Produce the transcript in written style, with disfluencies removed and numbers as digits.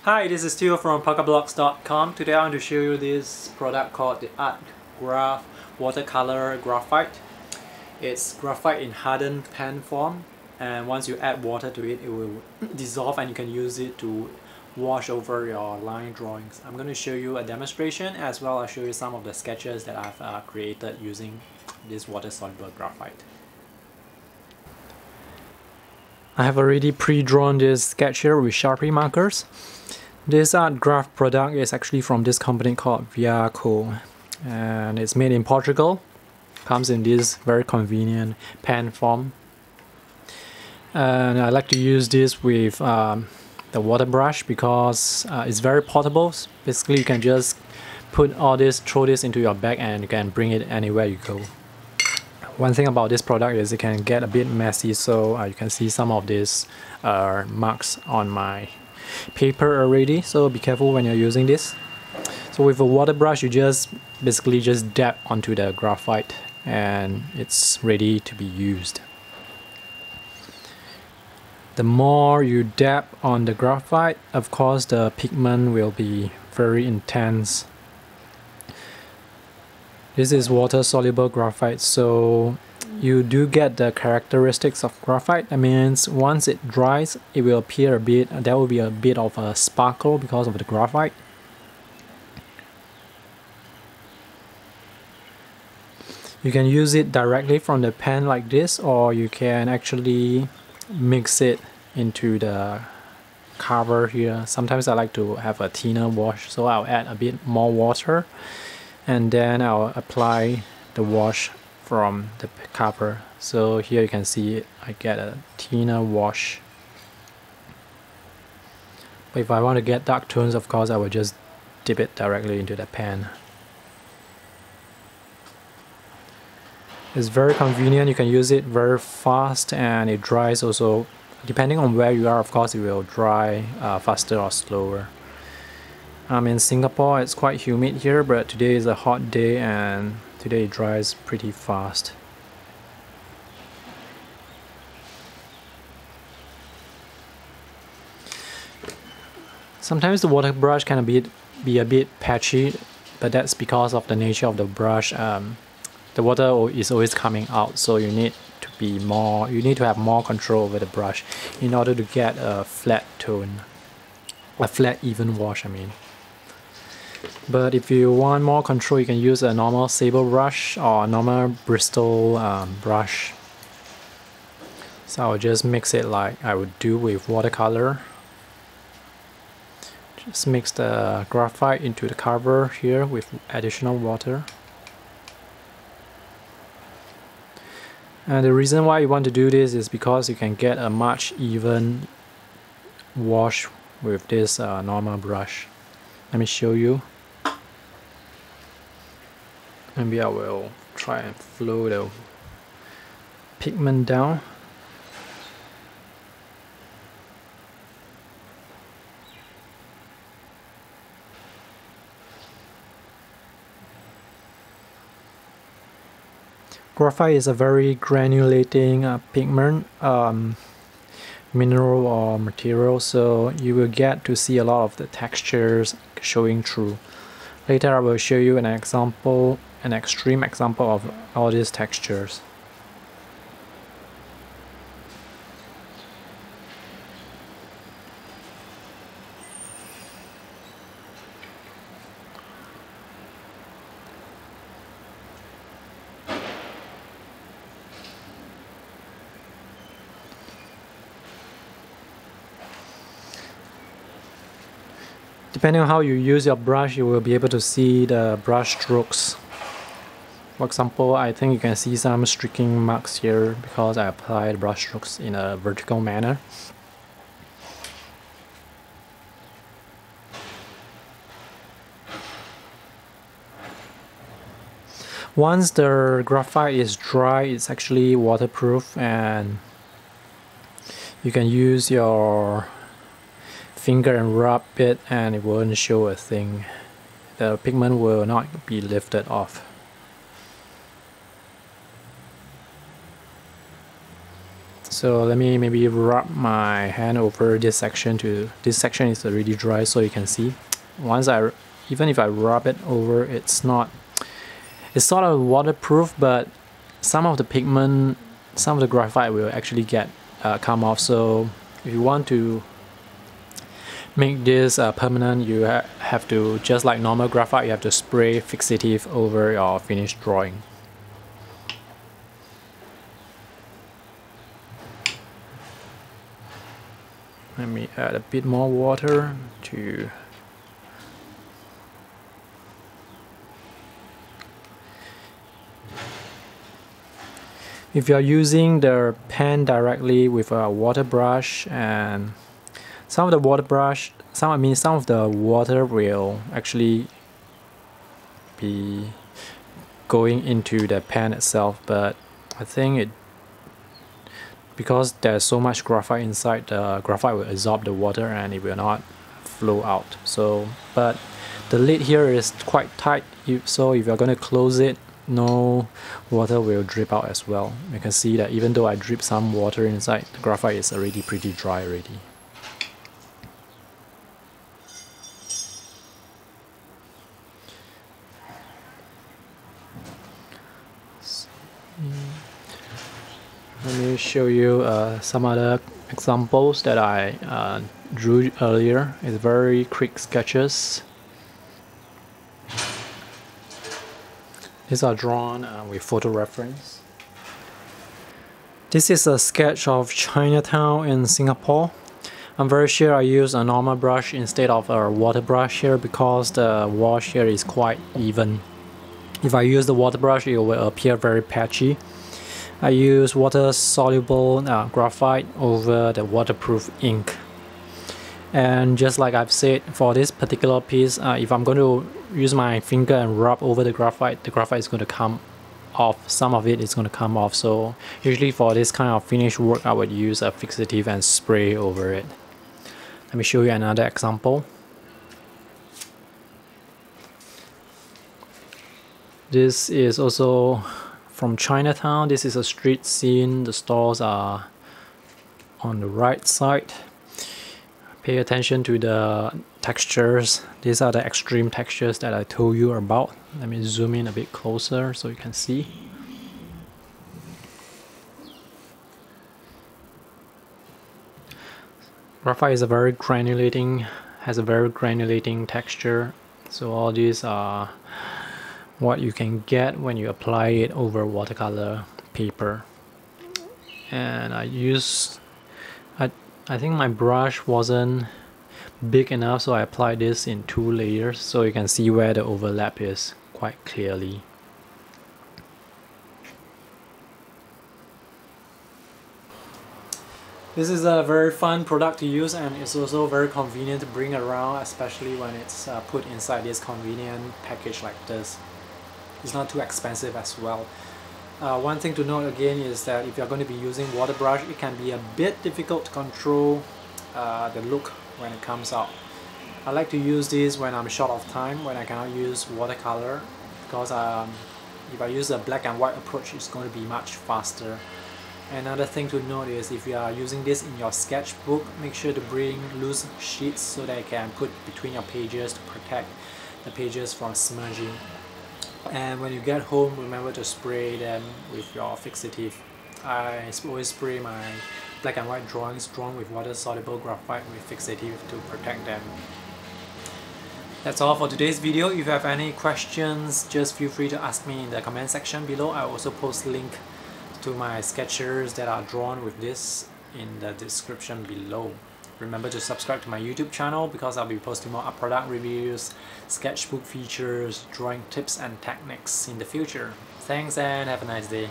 Hi, this is Theo from PuckerBlocks.com. Today I want to show you this product called the Artgraf Watercolor Graphite. It's graphite in hardened pen form, and once you add water to it, it will dissolve and you can use it to wash over your line drawings. I'm going to show you a demonstration as well as show you some of the sketches that I've created using this water-soluble graphite. I have already pre-drawn this sketch here with Sharpie markers. This Artgraft product is actually from this company called Watercolor, and it's made in Portugal. Comes in this very convenient pen form. And I like to use this with the water brush because it's very portable. Basically, you can just throw this into your bag and you can bring it anywhere you go. One thing about this product is it can get a bit messy, so you can see some of these marks on my paper already, so be careful when you're using this. So with a water brush, you basically just dab onto the graphite and it's ready to be used. The more you dab on the graphite, of course the pigment will be very intense. This is water-soluble graphite, so you do get the characteristics of graphite. That means once it dries, it will appear there will be a bit of a sparkle because of the graphite. You can use it directly from the pen like this, or you can actually mix it into the cover here. Sometimes I like to have a thinner wash, so I'll add a bit more water and then I'll apply the wash from the cover. So here you can see I get a thinner wash. But if I want to get dark tones, of course I will just dip it directly into the pen. It's very convenient, you can use it very fast, and it dries also. Depending on where you are, of course, it will dry faster or slower. I'm in Singapore, it's quite humid here, but today is a hot day and today it dries pretty fast. Sometimes the water brush can be a bit patchy, but that's because of the nature of the brush. The water is always coming out, so you need to have more control over the brush in order to get a flat tone, a flat even wash I mean. But if you want more control, you can use a normal sable brush or a normal Bristol brush. So I'll just mix it like I would do with watercolor. Just mix the graphite into the cover here with additional water. And the reason why you want to do this is because you can get a much even wash with this normal brush. Let me show you. Maybe I will try and flow the pigment down. Graphite is a very granulating pigment, mineral or material, so you will get to see a lot of the textures showing through. Later I will show you an example, an extreme example of all these textures. Depending on how you use your brush, you will be able to see the brush strokes. For example, I think you can see some streaking marks here because I applied brush strokes in a vertical manner. Once the graphite is dry, it's actually waterproof, and you can use your finger and rub it and it won't show a thing. The pigment will not be lifted off. So let me maybe rub my hand over this section this section is already dry, so you can see. Even if I rub it over, it's sort of waterproof, but some of the pigment, some of the graphite will actually come off. So if you want to make this permanent, you have to, just like normal graphite, you have to spray fixative over your finished drawing. Let me add a bit more water to if you are using the pen directly with a water brush, and some of the water will actually be going into the pen itself, but I think because there's so much graphite inside, the graphite will absorb the water and it will not flow out. So, but the lid here is quite tight, so if you're going to close it, no water will drip out as well. You can see that even though I drip some water inside, the graphite is already pretty dry already. Let me show you some other examples that I drew earlier. It's very quick sketches. These are drawn with photo reference. This is a sketch of Chinatown in Singapore. I'm very sure I use a normal brush instead of a water brush here because the wash here is quite even. If I use the water brush, it will appear very patchy. I use water-soluble graphite over the waterproof ink. And just like I've said, for this particular piece, if I'm going to use my finger and rub over the graphite is going to come off. Some of it is going to come off. So usually for this kind of finished work, I would use a fixative and spray over it. Let me show you another example. This is also from Chinatown. This is a street scene. The stores are on the right side. Pay attention to the textures. These are the extreme textures that I told you about. Let me zoom in a bit closer so you can see. Graphite has a very granulating texture. So all these are what you can get when you apply it over watercolor paper. And I think my brush wasn't big enough, so I applied this in 2 layers so you can see where the overlap is quite clearly. This is a very fun product to use, and it's also very convenient to bring around, especially when it's put inside this convenient package like this. It's not too expensive as well. One thing to note again is that if you're going to be using water brush, it can be a bit difficult to control the look when it comes out. I like to use this when I'm short of time, when I cannot use watercolor, because if I use a black and white approach, it's going to be much faster. Another thing to note is if you are using this in your sketchbook, make sure to bring loose sheets so that you can put between your pages to protect the pages from smudging. And when you get home, remember to spray them with your fixative. I always spray my black and white drawings drawn with water-soluble graphite with fixative to protect them. That's all for today's video. If you have any questions, just feel free to ask me in the comment section below. I also post link to my sketches that are drawn with this in the description below. Remember to subscribe to my YouTube channel because I'll be posting more art product reviews, sketchbook features, drawing tips and techniques in the future. Thanks and have a nice day.